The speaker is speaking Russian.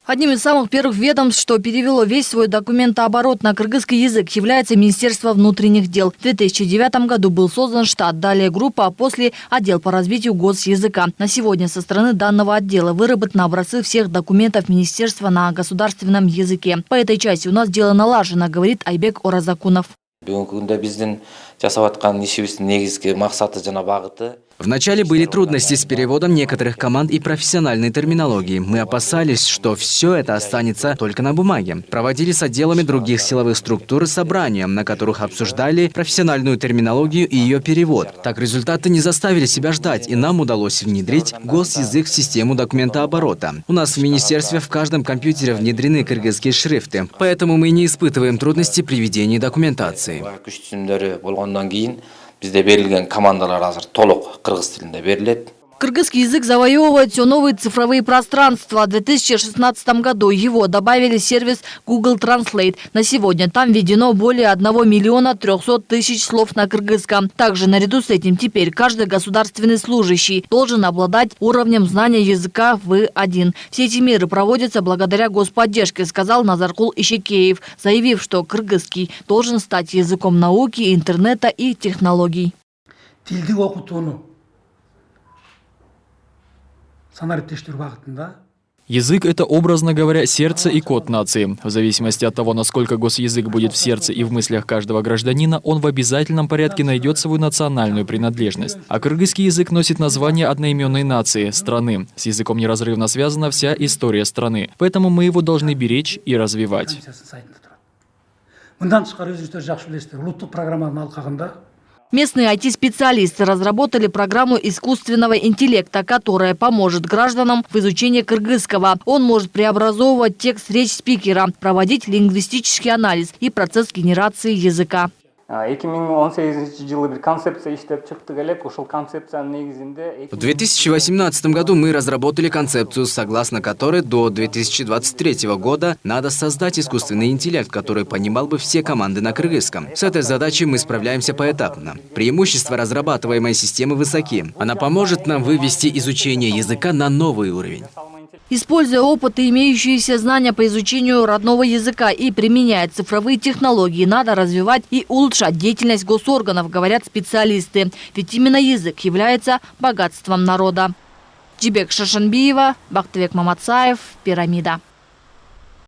Одним из самых первых ведомств, что перевело весь свой документооборот на кыргызский язык, является Министерство внутренних дел. В 2009 году был создан штат, далее группа, а после отдел по развитию госязыка. На сегодня со стороны данного отдела выработаны образцы всех документов Министерства на государственном языке. По этой части у нас дело налажено, говорит Айбек Оразакунов. Вначале были трудности с переводом некоторых команд и профессиональной терминологии. Мы опасались, что все это останется только на бумаге. Проводили с отделами других силовых структур собрания, на которых обсуждали профессиональную терминологию и ее перевод. Так результаты не заставили себя ждать, и нам удалось внедрить госязык в систему документооборота. У нас в министерстве в каждом компьютере внедрены кыргызские шрифты, поэтому мы не испытываем трудности при ведении документации. Bizde berilген командалар азыр толук кыргыз тилинде берилет. Кыргызский язык завоевывает все новые цифровые пространства. В 2016 году его добавили сервис Google Translate. На сегодня там введено более 1 миллиона 300 тысяч слов на кыргызском. Также наряду с этим теперь каждый государственный служащий должен обладать уровнем знания языка В1. Все эти меры проводятся благодаря господдержке, сказал Назаркул Ишекеев, заявив, что кыргызский должен стать языком науки, интернета и технологий. Язык – это, образно говоря, сердце и код нации. В зависимости от того, насколько госязык будет в сердце и в мыслях каждого гражданина, он в обязательном порядке найдет свою национальную принадлежность. А кыргызский язык носит название одноименной нации – страны. С языком неразрывно связана вся история страны. Поэтому мы его должны беречь и развивать. Местные IT-специалисты разработали программу искусственного интеллекта, которая поможет гражданам в изучении кыргызского. Он может преобразовывать текст речь спикера, проводить лингвистический анализ и процесс генерации языка. В 2018 году мы разработали концепцию, согласно которой до 2023 года надо создать искусственный интеллект, который понимал бы все команды на кыргызском. С этой задачей мы справляемся поэтапно. Преимущества разрабатываемой системы высоки. Она поможет нам вывести изучение языка на новый уровень. Используя опыт и имеющиеся знания по изучению родного языка и применяя цифровые технологии, надо развивать и улучшать деятельность госорганов, говорят специалисты. Ведь именно язык является богатством народа. Джибек Шашанбиева, Бактыбек Маматсаев, Пирамида.